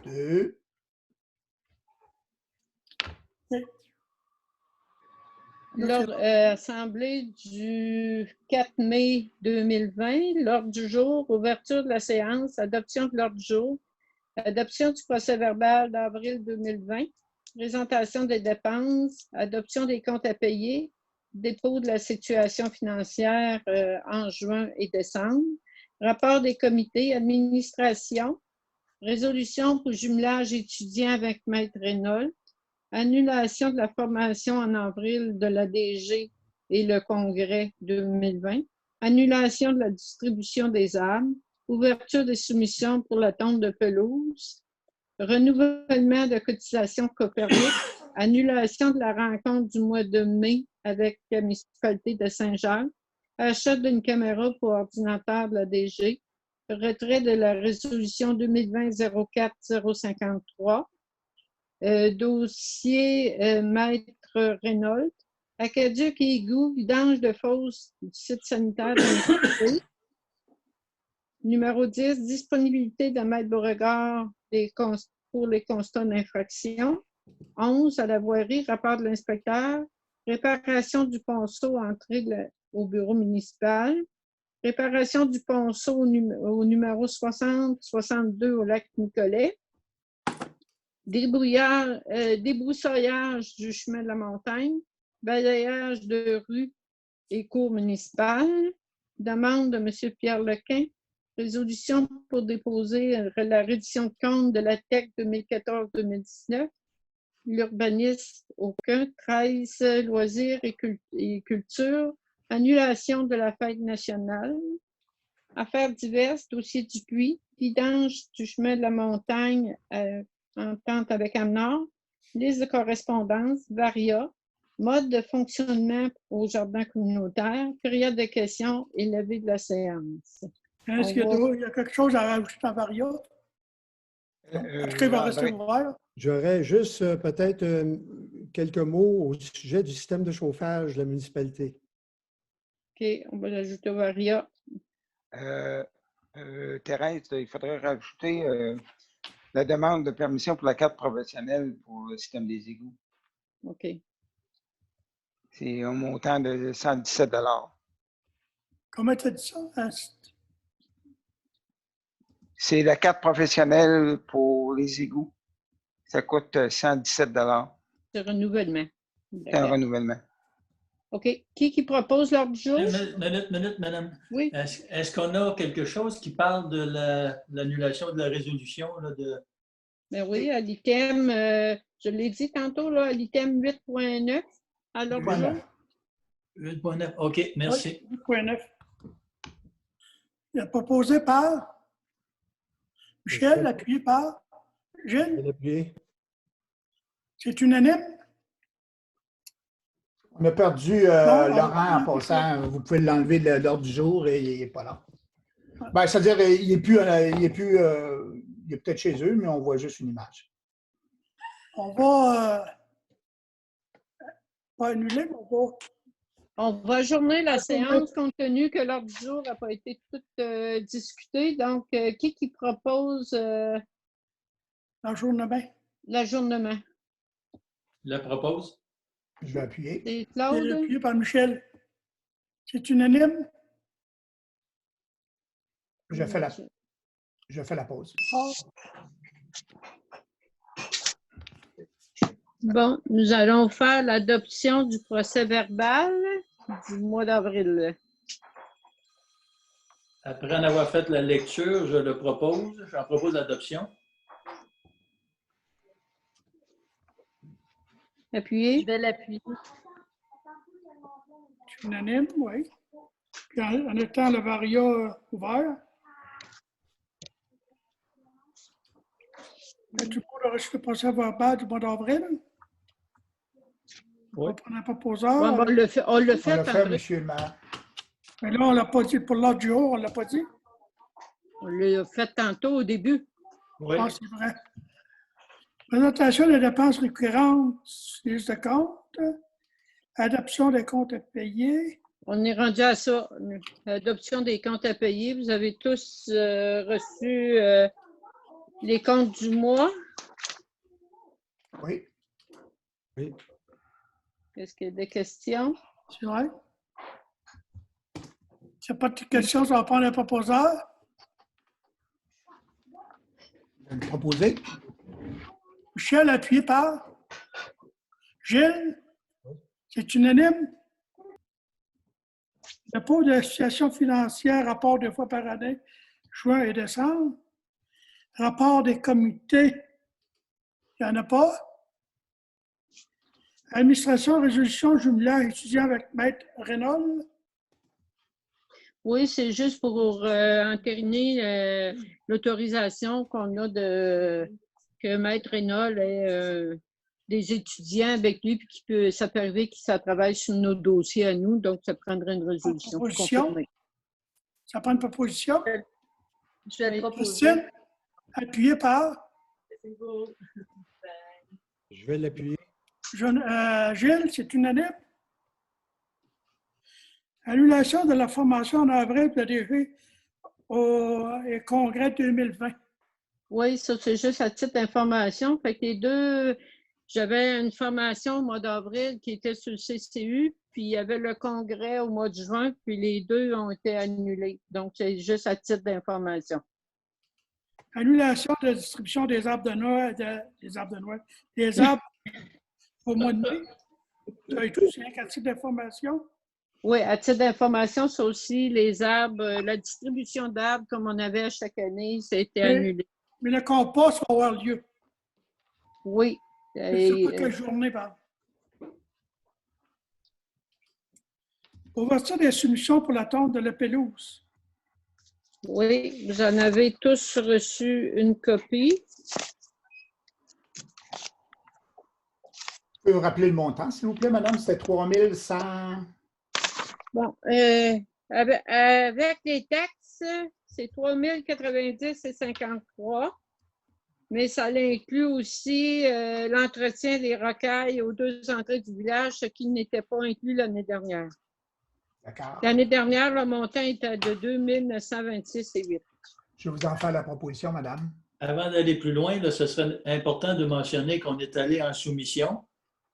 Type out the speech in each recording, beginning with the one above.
2. Assemblée du 4 mai 2020, l'ordre du jour, ouverture de la séance, adoption de l'ordre du jour, adoption du procès-verbal d'avril 2020, présentation des dépenses, adoption des comptes à payer, dépôt de la situation financière en juin et décembre, rapport des comités, administration, résolution pour jumelage étudiant avec Maître Reynolds, annulation de la formation en avril de la DG et le congrès 2020, annulation de la distribution des armes, ouverture des soumissions pour la tonte de pelouse, renouvellement de cotisation Copernic, annulation de la rencontre du mois de mai avec la municipalité de Saint-Jacques, achat d'une caméra pour ordinateur de la DG, retrait de la résolution 2020-04-053, dossier Maître Reynolds, aqueduc et égout, vidange de fosse du site sanitaire de l'Université. Numéro 10, disponibilité de Maître Beauregard pour les constats d'infraction. 11, à la voirie, rapport de l'inspecteur. Réparation du ponceau, entrée au bureau municipal. Réparation du ponceau au numéro 60-62 au lac Nicolet. Débroussaillage du chemin de la montagne, balayage de rues et cours municipales, demande de M. Pierre Lequin, résolution pour déposer la reddition de compte de la TEC 2014-2019, l'urbanisme aucun, 13 loisirs et culture, annulation de la fête nationale, affaires diverses, dossier du puits, vidange du chemin de la montagne, entente avec Amnord, liste de correspondance, Varia, mode de fonctionnement au jardin communautaire, période de questions et levée de la séance. Est-ce qu'il y a quelque chose à rajouter dans Varia? Est-ce qu'il va rester ouvert? J'aurais juste peut-être quelques mots au sujet du système de chauffage de la municipalité. OK, on va l'ajouter au Varia. Thérèse, il faudrait rajouter la demande de permission pour la carte professionnelle pour le système des égouts. OK. C'est un montant de 117 $. Comment tu as dit ça? C'est la carte professionnelle pour les égouts. Ça coûte 117 $. C'est renouvellement. C'est un renouvellement. OK. Qui propose l'ordre du jour? Minute, madame. Oui. Est-ce qu'on a quelque chose qui parle de l'annulation de la résolution? Là, de... Ben oui, à l'item, je l'ai dit tantôt, là, à l'item 8.9, à l'ordre du jour. 8.9. OK, merci. 8.9. Il a proposé par Michel, appuyé par Gilles. C'est unanime? On a perdu Laurent en passant. Vous pouvez l'enlever de l'ordre du jour et il n'est pas là. Ben, c'est-à-dire, il est peut-être chez eux, mais on voit juste une image. On va pas annuler, mais on va ajourner la séance compte tenu que l'ordre du jour n'a pas été tout discuté. Donc, qui propose l'ajournement? L'ajournement. La propose? Je vais appuyer. C'est Claude? C'est appuyé par Michel. C'est unanime? Je fais la pause. Oh. Bon, nous allons faire l'adoption du procès-verbal du mois d'avril. Après en avoir fait la lecture, je le propose. J'en propose l'adoption. Appuyez. Je vais l'appuyer. C'est unanime, oui. Puis en étant le Varia ouvert. As-tu pour le reçu de procès-verbal du mois d'avril? Oui. On prend un proposeur. Ouais, on l'a fait, monsieur le maire. Mais là, on ne l'a pas dit pour l'ordre du jour, on ne l'a pas dit. On l'a fait tantôt au début. Oui. Ah, c'est vrai. Présentation des dépenses récurrentes, liste de comptes, adoption des comptes à payer. On est rendu à ça. Adoption des comptes à payer. Vous avez tous reçu Les comptes du mois. Oui. Oui. Est-ce qu'il y a des questions? C'est vrai? S'il n'y a pas de questions, on va prendre un proposeur. Vous proposez? Michel, appuyé par Gilles. C'est unanime. Dépôt de la situation financière, rapport 2 fois par année, juin et décembre. Rapport des comités, il n'y en a pas. Administration, résolution, jumelage, étudiant avec Maître Reynolds. Oui, c'est juste pour entériner l'autorisation qu'on a que Maître Reynolds ait des étudiants avec lui, puis ça peut arriver que ça travaille sur nos dossiers à nous, donc ça prendrait une résolution pour Proposition. confirmer. Ça prend une proposition. Je vais proposer. Christine, appuyé par Je vais l'appuyer. Gilles, c'est unanime. Annulation de la formation en avril de la DG au congrès 2020. Oui, ça, c'est juste à titre d'information. Fait que les deux, j'avais une formation au mois d'avril qui était sur le CCU, puis il y avait le congrès au mois de juin, puis les deux ont été annulés. Donc, c'est juste à titre d'information. Annulation de la distribution des arbres de Noël, des arbres au mois de mai. Ça et tout, c'est un titre d'information. Oui, à titre d'information, c'est aussi les arbres, la distribution d'arbres comme on avait à chaque année, ça a été annulé. Mais le compost va avoir lieu. Oui. Je ne sais pas quelle journée, pardon. Ouverture des soumissions pour la tonte de la pelouse. Oui, vous en avez tous reçu une copie. Vous pouvez rappeler le montant, s'il vous plaît, madame? C'était 3100. Bon, avec les taxes, c'est 3090,53, mais ça inclut aussi l'entretien des rocailles aux 2 entrées du village, ce qui n'était pas inclus l'année dernière. D'accord. L'année dernière, le montant était de 2926,08. Je vais vous en faire la proposition, madame. Avant d'aller plus loin, là, ce serait important de mentionner qu'on est allé en soumission,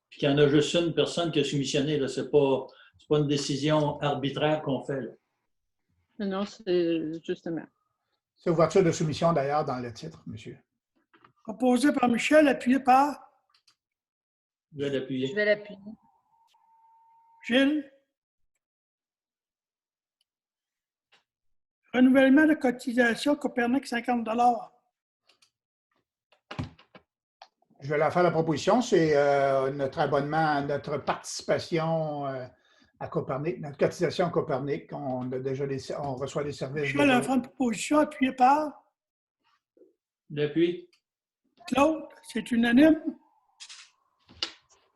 puis qu'il y en a juste une personne qui a soumissionné. Ce n'est pas une décision arbitraire qu'on fait. Là. Non, c'est justement. C'est ouverture de soumission, d'ailleurs, dans le titre, monsieur. Proposé par Michel, appuyé par Je vais l'appuyer. Je vais l'appuyer. Gilles. Renouvellement de cotisation Copernic, 50 $. Je vais la faire la proposition. C'est notre abonnement, notre participation à Copernic, notre cotisation à Copernic. On reçoit des services. Michel a fait une proposition, appuyé par L'appui. Claude. C'est unanime.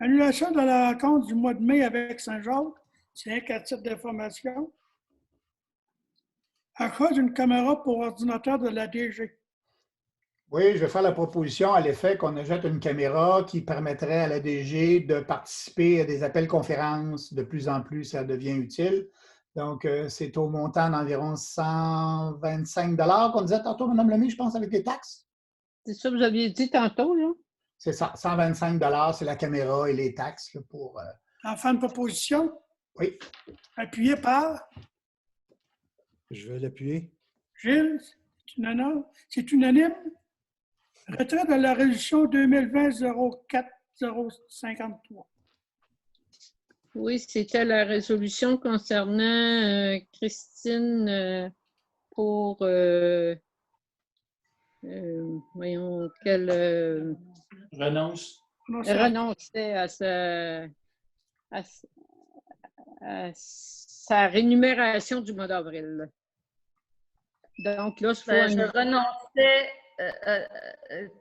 Annulation de la rencontre du mois de mai avec Saint-Jacques. C'est un cas de titre d'information. Achat d'une caméra pour ordinateur de la DG. Oui, je vais faire la proposition à l'effet qu'on achète une caméra qui permettrait à la DG de participer à des appels conférences. De plus en plus, ça devient utile. Donc, c'est au montant d'environ 125 $ qu'on disait tantôt, Mme Lemay, je pense, avec les taxes. C'est ça que vous aviez dit tantôt, là? C'est ça, 125 $, c'est la caméra et les taxes là, pour… En fin de proposition. Oui. Appuyé par Je vais l'appuyer. Gilles. C'est unanime. Retrait de la résolution 2020-04-053. Oui, c'était la résolution concernant Christine pour, voyons, qu'elle renonçait à sa rémunération du mois d'avril. Donc là, je renonçais,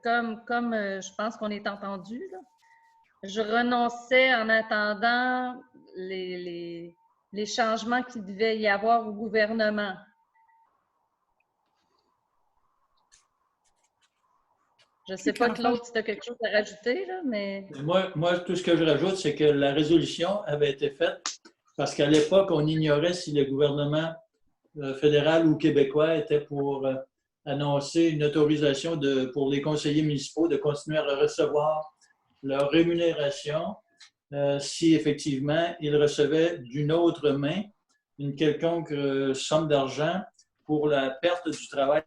comme je pense qu'on est entendu, là. Je renonçais en attendant les changements qu'il devait y avoir au gouvernement. Je ne sais pas, Claude, si tu as quelque chose à rajouter, là, mais… Moi, tout ce que je rajoute, c'est que la résolution avait été faite parce qu'à l'époque, on ignorait si le gouvernement fédéral ou québécois était pour annoncé une autorisation pour les conseillers municipaux de continuer à recevoir leur rémunération si effectivement ils recevaient d'une autre main une quelconque somme d'argent pour la perte du travail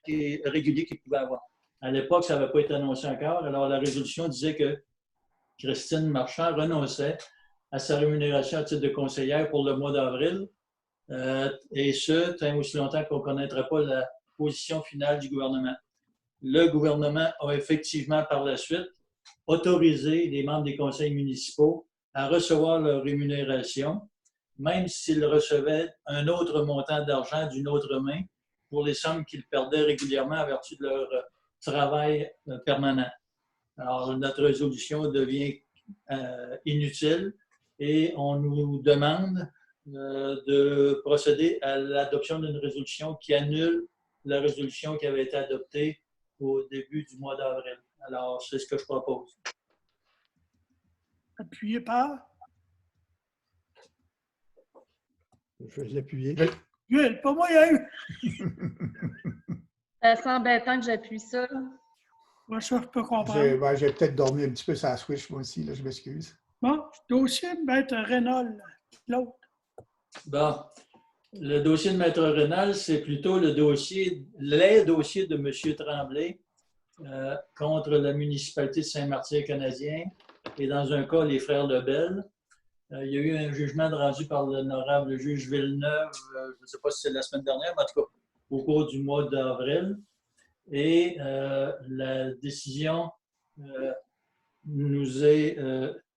régulier qu'ils pouvaient avoir. À l'époque, ça n'avait pas été annoncé encore. Alors, la résolution disait que Christine Marchand renonçait à sa rémunération à titre de conseillère pour le mois d'avril, et ce, tant aussi longtemps qu'on ne connaîtrait pas la position finale du gouvernement. Le gouvernement a effectivement, par la suite, autorisé les membres des conseils municipaux à recevoir leur rémunération, même s'ils recevaient un autre montant d'argent d'une autre main pour les sommes qu'ils perdaient régulièrement à vertu de leur travail permanent. Alors, notre résolution devient inutile et on nous demande de procéder à l'adoption d'une résolution qui annule la résolution qui avait été adoptée au début du mois d'avril. Alors, c'est ce que je propose. Appuyé par? Je vais l'appuyer. Jules, pas moi, il y a eu. Ça semble embêtant que j'appuie ça. Moi, ça, je peux comprendre. J'ai peut-être dormi un petit peu sur la Switch, moi aussi, là, je m'excuse. Bon, dossier de Maître Reynolds, l'autre. Bon, le dossier de Maître Rénal, c'est plutôt les dossiers de M. Tremblay contre la municipalité de Saint-Martin-Canadien et dans un cas, les frères Lebel. Il y a eu un jugement rendu par l'honorable juge Villeneuve, je ne sais pas si c'est la semaine dernière, mais en tout cas au cours du mois d'avril. Et la décision nous est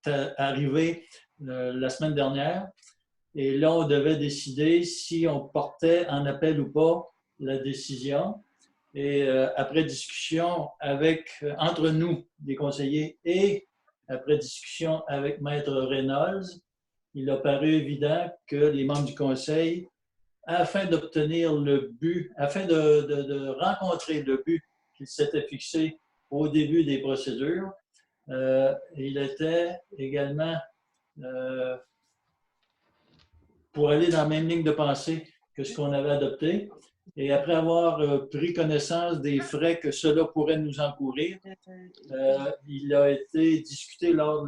arrivée la semaine dernière. Et là, on devait décider si on portait en appel ou pas la décision. Et après discussion entre nous, les conseillers, et après discussion avec Maître Reynolds, il a paru évident que les membres du conseil, afin d'obtenir le but, afin de rencontrer le but qu'ils s'étaient fixé au début des procédures, il était également pour aller dans la même ligne de pensée que ce qu'on avait adopté. Et après avoir pris connaissance des frais que cela pourrait nous encourir, il a été discuté lors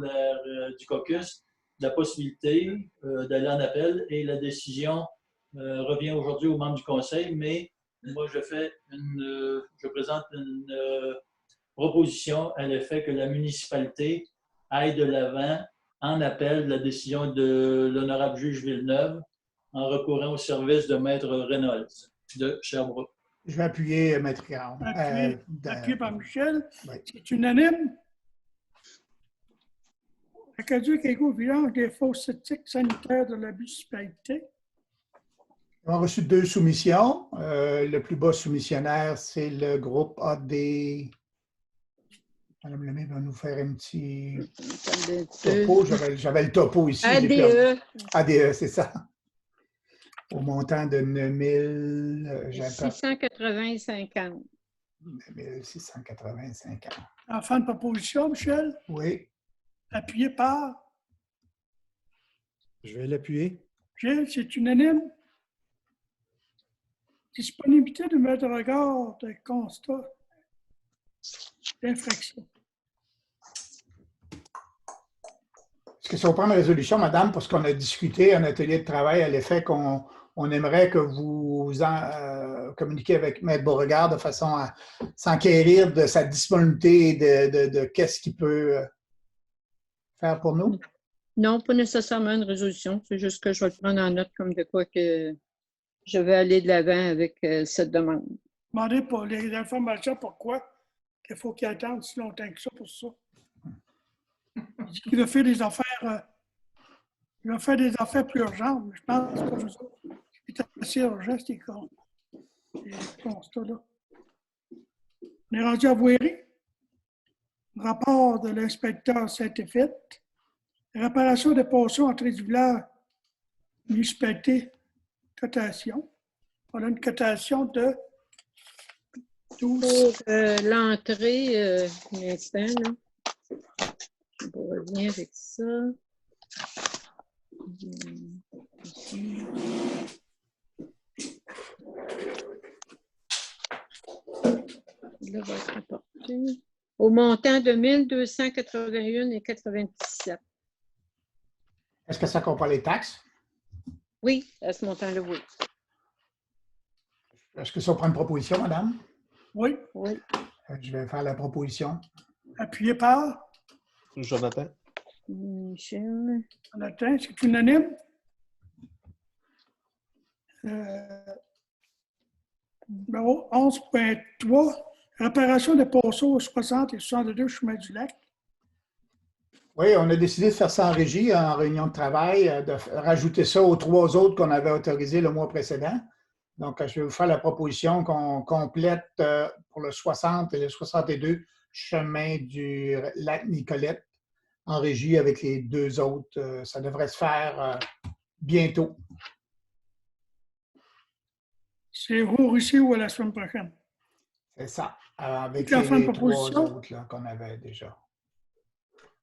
du caucus de la possibilité d'aller en appel et la décision revient aujourd'hui aux membres du conseil, mais moi je présente une proposition à l'effet que la municipalité aille de l'avant en appel de la décision de l'honorable juge Villeneuve en recourant au service de Maître Reynolds de Sherbrooke. Je vais appuyer Maître Caron. Appuyé par Michel. Oui. C'est unanime. Aqueduc égaux vidange des fosses septiques sanitaires de la municipalité. On a reçu 2 soumissions. Le plus bas soumissionnaire, c'est le groupe AD. Madame Lemay va nous faire un petit topo. J'avais le topo ici. ADE. ADE, c'est ça. Au montant de 680,50. 9685 ans. En fin de proposition, Michel. Oui. Appuyé par? Je vais l'appuyer. Gilles, c'est unanime. Disponibilité de mettre en regard de constat d'infraction. Est-ce que si on prend la résolution, madame, parce qu'on a discuté en atelier de travail à l'effet qu'on aimerait que vous communiquiez avec Maître Beauregard de façon à s'enquérir de sa disponibilité et de qu'est-ce qu'il peut faire pour nous? Non, pas nécessairement une résolution. C'est juste que je vais le prendre en note comme de quoi que je vais aller de l'avant avec cette demande. Demandez pour les informations pourquoi il faut qu'il attende si longtemps que ça pour ça. Il a fait des affaires, plus urgentes, mais je pense que pour nous autres, c'est assez urgent, ces constats-là. On est rendu à Voirie. Le rapport de l'inspecteur, ça a été fait. La réparation des poissons entrée du village, municipalité, cotation. On a une cotation de 12. Pour l'entrée, un instant, là. Je reviens avec ça. Là, va être rapporté. Au montant de 1281,97. Est-ce que ça comprend les taxes? Oui, à ce montant-là, oui. Est-ce que ça prend une proposition, madame? Oui. Oui. Je vais faire la proposition. Appuyé par Jonathan. Michel. Jonathan. C'est unanime. Numéro 11.3, réparation des ponceaux au 60 et 62 chemin du lac. Oui, on a décidé de faire ça en régie, en réunion de travail, de rajouter ça aux 3 autres qu'on avait autorisés le mois précédent. Donc, je vais vous faire la proposition qu'on complète pour le 60 et le 62 chemin du lac Nicolette en régie avec les 2 autres. Ça devrait se faire bientôt. C'est ici ou à la semaine prochaine? C'est ça, avec Qui a fait une les 3 proposition? autres là, qu'on avait déjà.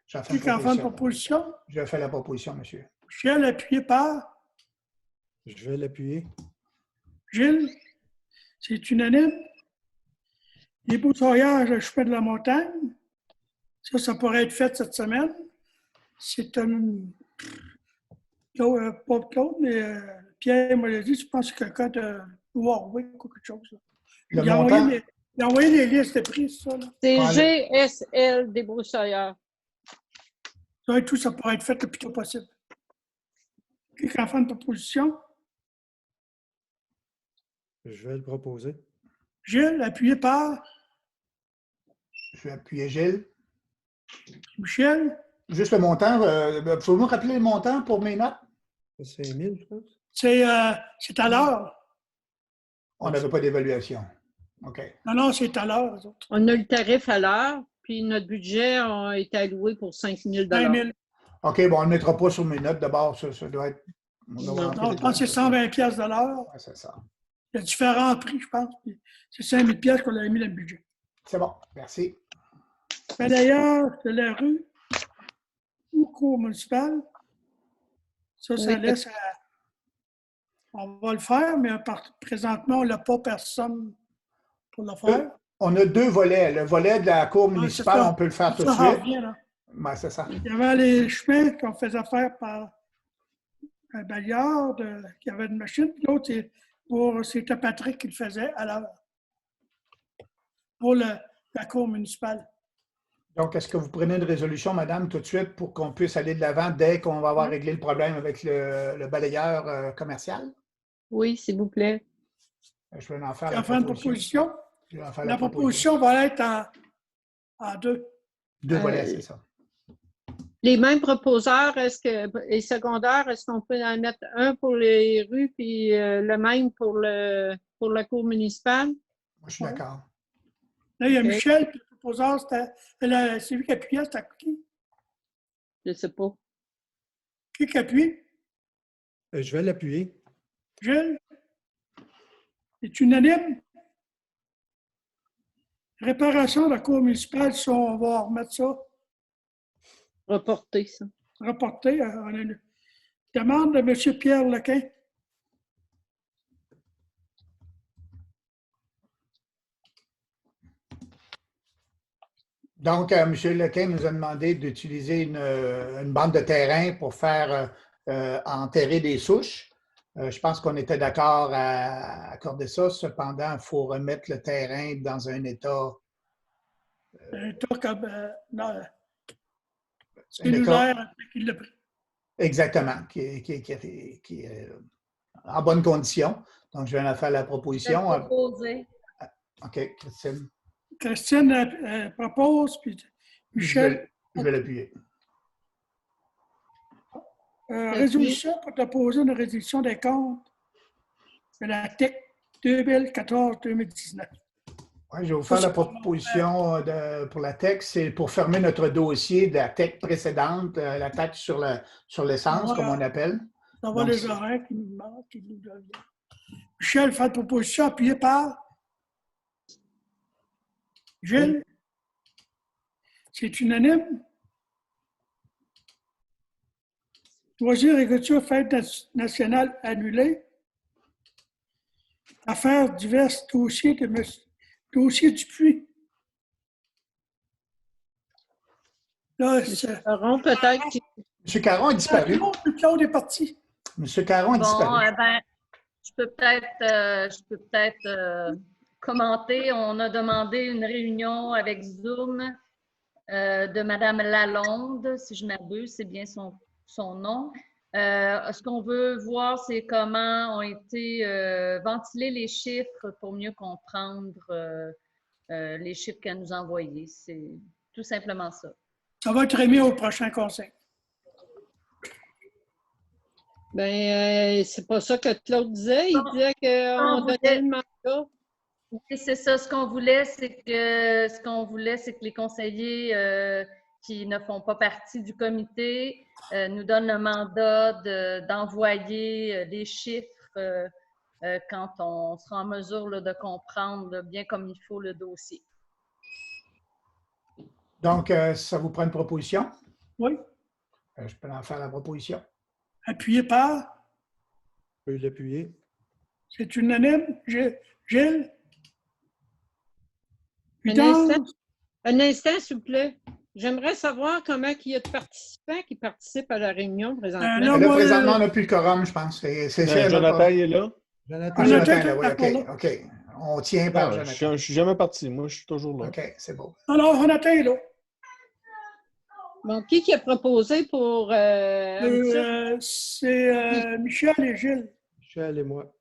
J'ai fait Qui une a fait une proposition. proposition? Je fais la proposition, monsieur. Michel, appuyé par Je vais l'appuyer. Gilles. C'est unanime. Les broussaillards à chemin de la montagne. Ça pourrait être fait cette semaine. C'est un... pas Claude, mais Pierre m'a dit, je pense que quelqu'un de Warwick ou quelque chose. Là. Le Il a envoyé les listes de prix, ça. Là. C'est Ouais, GSL Débroussailleurs. Ça, et tout, ça pourrait être fait le plus tôt possible. Quelqu'un fait une proposition? Je vais le proposer. Gilles, appuyé par Je vais appuyer Gilles. Michel. Juste le montant. Pouvez-vous me rappeler le montant pour mes notes? C'est 5 000, je pense. C'est à l'heure. On n'avait pas d'évaluation. OK. Non, c'est à l'heure, eux autres. On a le tarif à l'heure, puis notre budget a été alloué pour 5 000 20 000. OK, bon, on ne le mettra pas sur mes notes d'abord. Ça doit être. Non, Non, je pense que c'est 120 pièces de l'heure. Ouais, c'est ça. Il y a différents prix, je pense. C'est 5 000 pièces qu'on a mis dans le budget. C'est bon. Merci. Balayeur de la rue ou cour municipale. Ça Oui. laisse à... On va le faire, mais présentement, on n'a pas personne pour le faire. On a 2 volets. Le volet de la cour municipale, on peut le faire tout de suite. Ouais, c'est ça. Il y avait les chemins qu'on faisait faire par un balayeur qui avait une machine. L'autre, c'était Patrick qui le faisait à l'heure pour la cour municipale. Donc, est-ce que vous prenez une résolution, madame, tout de suite pour qu'on puisse aller de l'avant dès qu'on va avoir réglé le problème avec le balayeur commercial? Oui, s'il vous plaît. Je vais en faire la proposition. La proposition va être en 2. 2 volets, c'est ça. Les mêmes proposeurs, et secondaires, est-ce qu'on peut en mettre un pour les rues puis le même pour la cour municipale? Moi, je suis d'accord. Là, il y a Michel, puis le proposeur, c'est lui qui appuyait, c'était qui? Je ne sais pas. Qui appuie? Je vais l'appuyer. Gilles? C'est unanime? Réparation de la cour municipale, ça, on va remettre ça. Reporter, ça. Reporter. On a une demande de M. Pierre Lequin. Donc, M. Lequin nous a demandé d'utiliser une bande de terrain pour faire enterrer des souches. Je pense qu'on était d'accord à accorder ça. Cependant, il faut remettre le terrain dans un état. Un état comme. Non, cellulaire qui l'a pris. Exactement, qui est en bonne condition. Donc, je viens de faire la proposition. OK, Christine. Christine propose, puis Michel. Je vais l'appuyer. Résolution pour déposer une résolution des comptes de la TEC 2014-2019. Oui, je vais vous faire la proposition pour la TEC. C'est pour fermer notre dossier de la TEC précédente, la taxe sur l'essence, comme on appelle. Ça va les horaires qui nous manquent, qui nous deviennent. Michel fait la proposition appuyée par Gilles. C'est unanime. Loisirs et culture, fête nationale annulée. Affaires divers dossiers de Dossier Dupuis. Là, c'est... Caron, peut-être. M. Caron a disparu. Claude est parti. M. Caron a Bon, disparu. je peux peut-être commenter. On a demandé une réunion avec Zoom de Mme Lalonde, si je m'abuse, c'est bien son nom. Ce qu'on veut voir, c'est comment ont été ventilés les chiffres pour mieux comprendre les chiffres qu'elle nous a envoyés. C'est tout simplement ça. Ça va être remis au prochain conseil. Ben, c'est pas ça que Claude disait. Il disait qu'on donnait le mandat. Oui, c'est ça. Ce qu'on voulait, c'est que les conseillers qui ne font pas partie du comité nous donnent le mandat d'envoyer les chiffres quand on sera en mesure là, de comprendre bien comme il faut le dossier. Donc, ça vous prend une proposition? Oui. Je peux en faire la proposition. Appuyé par? Je peux l'appuyer. C'est unanime. Gilles? Un instant, s'il vous plaît. J'aimerais savoir comment il y a de participants qui participent à la réunion présentement. Là, présentement, on n'a plus le quorum, je pense. Jonathan est là. Jonathan là, oui, OK. On tient par Jonathan. Je ne suis jamais parti. Moi, je suis toujours là. OK, c'est bon. Alors, Jonathan est là. Bon, qui a proposé pour... c'est Michel et Gilles. Michel et moi.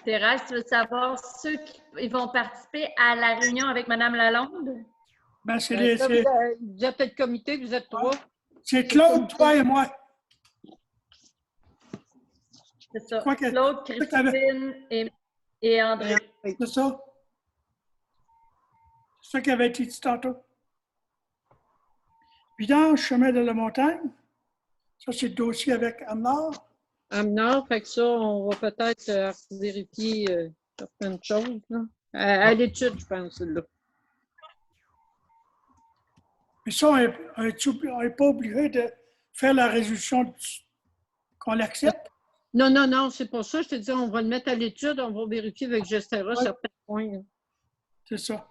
Thérèse, tu veux savoir ceux qui vont participer à la réunion avec Mme Lalonde? Ben, c'est vous êtes le comité, vous êtes trois. C'est Claude, toi et moi. C'est ça. Claude, Christine et André. C'est ça. C'est ça qui avait été dit tantôt. Vidange, chemin de la montagne. Ça, c'est le dossier avec Amnor. Amnor, fait que ça, on va peut-être vérifier certaines choses. Là. À l'étude, je pense, là. Mais ça, on n'est pas obligé de faire la résolution qu'on l'accepte. Non, c'est pour ça. Je te dis, on va le mettre à l'étude, on va vérifier avec Gestera certains points. C'est ça.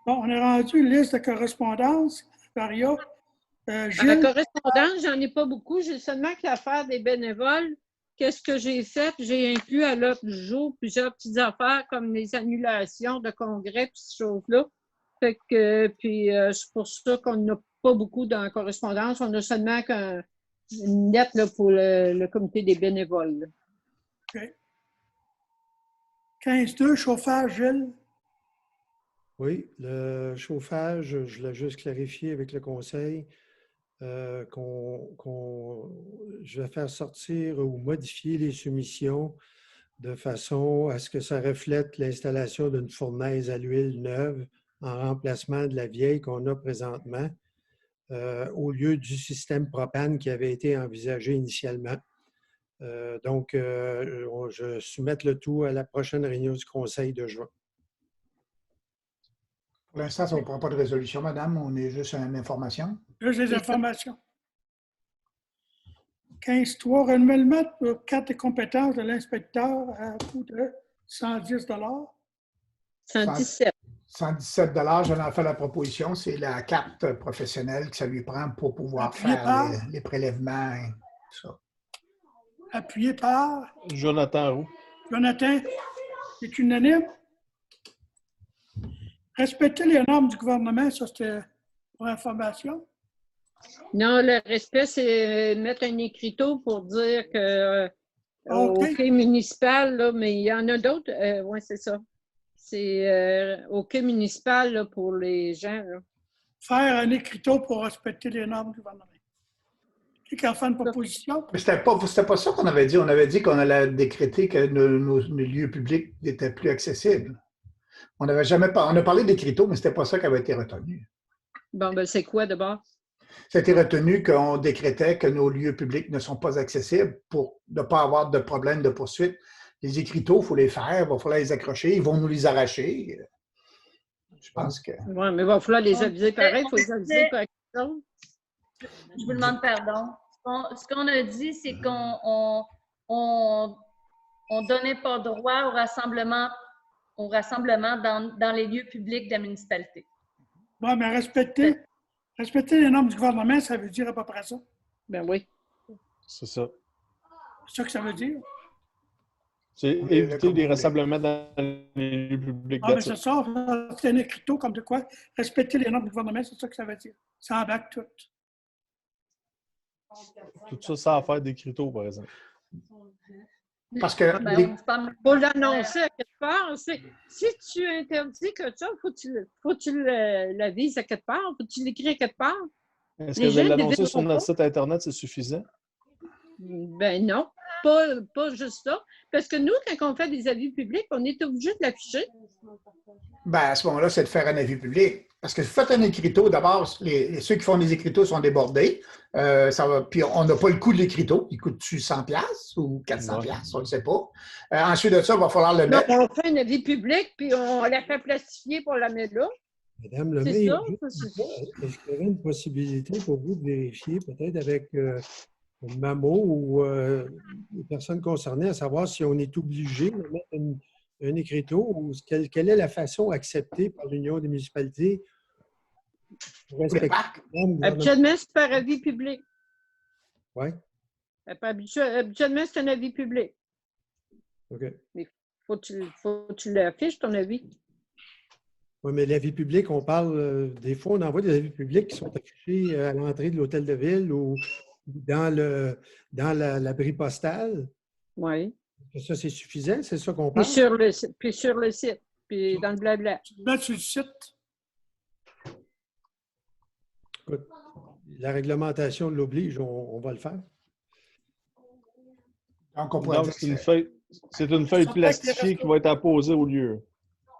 Bon, on a rendu une liste de correspondance. Maria. La correspondance, j'en ai pas beaucoup. J'ai seulement que l'affaire des bénévoles. Qu'est-ce que j'ai fait? J'ai inclus à l'ordre du jour plusieurs petites affaires comme les annulations de congrès et ces choses-là. Fait que, puis c'est pour ça qu'on n'a pas beaucoup dans la correspondance. On a seulement une lettre là, pour le comité des bénévoles. Là. OK. 15.2, chauffage, Gilles. Oui, le chauffage, je l'ai juste clarifié avec le conseil. Je vais faire sortir ou modifier les soumissions de façon à ce que ça reflète l'installation d'une fournaise à l'huile neuve en remplacement de la vieille qu'on a présentement au lieu du système propane qui avait été envisagé initialement. Donc, je soumette le tout à la prochaine réunion du conseil de juin. Pour l'instant, ça ne prend pas de résolution, madame. On est juste une information. Juste des informations. 15.3, renouvellement pour carte de compétences de l'inspecteur à coût de 110 117 117 j'en ai fait la proposition. C'est la carte professionnelle que ça lui prend pour pouvoir faire les prélèvements. Tout ça. Appuyé par? Jonathan Roux. Jonathan, c'est unanime? Respecter les normes du gouvernement, ça c'était pour information? Non, le respect, c'est mettre un écriteau pour dire que au quai municipal, là, mais il y en a d'autres. Oui, c'est ça. C'est au quai municipal là, pour les gens. Là. Faire un écriteau pour respecter les normes du gouvernement. Qui a fait une proposition? Mais c'était pas ça qu'on avait dit. On avait dit qu'on allait décréter que nos lieux publics n'étaient plus accessibles. On a parlé d'écriteau, mais ce n'était pas ça qui avait été retenu. Bon, ben c'est quoi d'abord? Ça a été retenu qu'on décrétait que nos lieux publics ne sont pas accessibles pour ne pas avoir de problème de poursuite. Les écriteaux, il faut les faire, il va falloir les accrocher, ils vont nous les arracher. Je pense que... Oui, mais il va falloir les aviser pareil, il faut les aviser par quelque chose. Je vous demande pardon. Ce qu'on a dit, c'est qu'on on ne donnait pas droit au rassemblement dans les lieux publics de la municipalité. Oui, mais respecter les normes du gouvernement, ça veut dire à peu près ça. Ben oui. C'est ça. C'est ça que ça veut dire. C'est Oui, éviter comme les vous rassemblements dans les lieux publics. Ah, mais that's c'est it. ça, c'est un écriteau comme de quoi. Respecter les normes du gouvernement, c'est ça que ça veut dire. Ça embarque tout. Tout ça, ça a à faire des criteaux, par exemple. Parce que Ben, les- on se parle- Il faut l'annoncer à quelque part. Si tu interdis quelque chose, faut que tu l'avises à quelque part. Faut que tu l'écris à quelque part. Est-ce Les que de gens l'annoncer ne sur devront notre site Internet, c'est suffisant? Ben non, pas juste ça. Parce que nous, quand on fait des avis publics, on est obligé de l'afficher. ben, à ce moment-là, c'est de faire un avis public. Parce que si vous faites un écriteau, d'abord, ceux qui font des écriteaux sont débordés. Puis on n'a pas le coût de l'écriteau. Il coûte-tu 100$ ou 400$? On ne le sait pas. Ensuite de ça, il va falloir le Non, mettre. on fait un avis public, puis on la fait plastifier pour la mettre là. Madame C'est Lemay, ça? est-ce qu'il y aurait une possibilité pour vous de vérifier, peut-être avec MAMO ou les personnes concernées, à savoir si on est obligé de mettre un écriteau ou quelle est la façon acceptée par l'Union des municipalités pour respecter parcs. les normes gouvernementales? Habituellement, c'est par avis public. Oui, Habituellement, c'est un avis public. OK. Faut que tu l'affiches, ton avis. Oui, mais l'avis public, on parle, des fois, on envoie des avis publics qui sont affichés à l'entrée de l'hôtel de ville ou dans l'abri postal. Oui. Ça, c'est suffisant? C'est ça qu'on Puis parle? sur le site, puis dans le blabla. Tu te mets sur le site. Écoute, la réglementation l'oblige, on va le faire. Donc, on pourrait Donc, dire c'est une que feuille plastifiée qui va être apposée au lieu.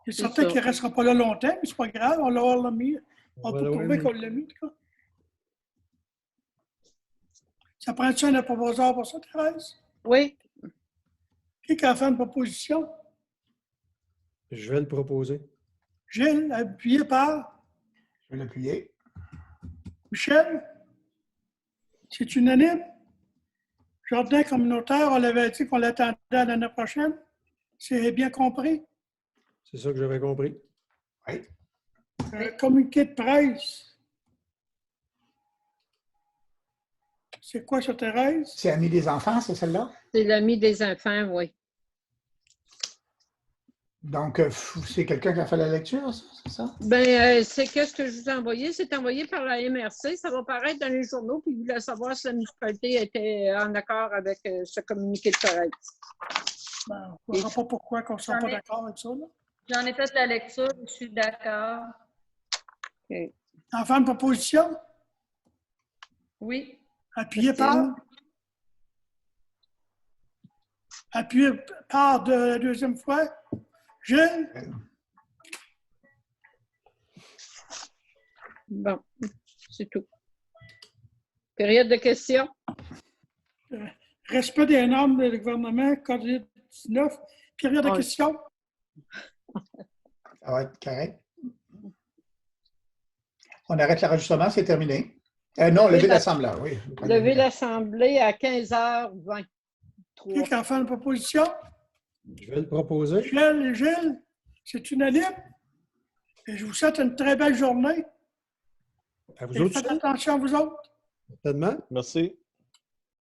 C'est C'est certain ça. qu'il ne restera pas là longtemps, mais c'est pas grave, on l'a mis. On va peut l'avoir prouver mis. qu'on l'a mis, en tout cas. Ça prend-tu un approbateur pour ça, Thérèse? Oui. Qui a fait une proposition? Je vais le proposer. Gilles, appuyé par je vais l'appuyer. Michel? C'est unanime? Jardin communautaire, on l'avait dit qu'on l'attendait à l'année prochaine. C'est bien compris? C'est ça que j'avais compris. Oui. Communiqué de presse. C'est quoi ça, Thérèse? C'est Amis des enfants, c'est celle-là? C'est l'ami des enfants, oui. Donc, c'est quelqu'un qui a fait la lecture, ça, c'est ça? Ben, c'est qu'est-ce que je vous ai envoyé? C'est envoyé par la MRC. Ça va paraître dans les journaux, puis vous voulez savoir si la municipalité était en accord avec ce communiqué de presse. Ben, on ne voit pas pourquoi on ne soit pas d'accord avec ça. Là. J'en ai fait la lecture, je suis d'accord. OK. En fin de proposition, Oui. appuyé Christine? par de la deuxième fois. Gilles? Bon, c'est tout. Période de questions? Respect des normes du gouvernement, COVID-19. Période de Oui. questions? Ça va être correct. On arrête l'enregistrement, c'est terminé. Non, lever l'Assemblée, oui. Lever l'Assemblée à 15h20. Qui a fait une proposition? Je vais le proposer. Gilles, c'est unanime. Et je vous souhaite une très belle journée. À vous Et autres, faites attention à vous autres. certainement. Merci.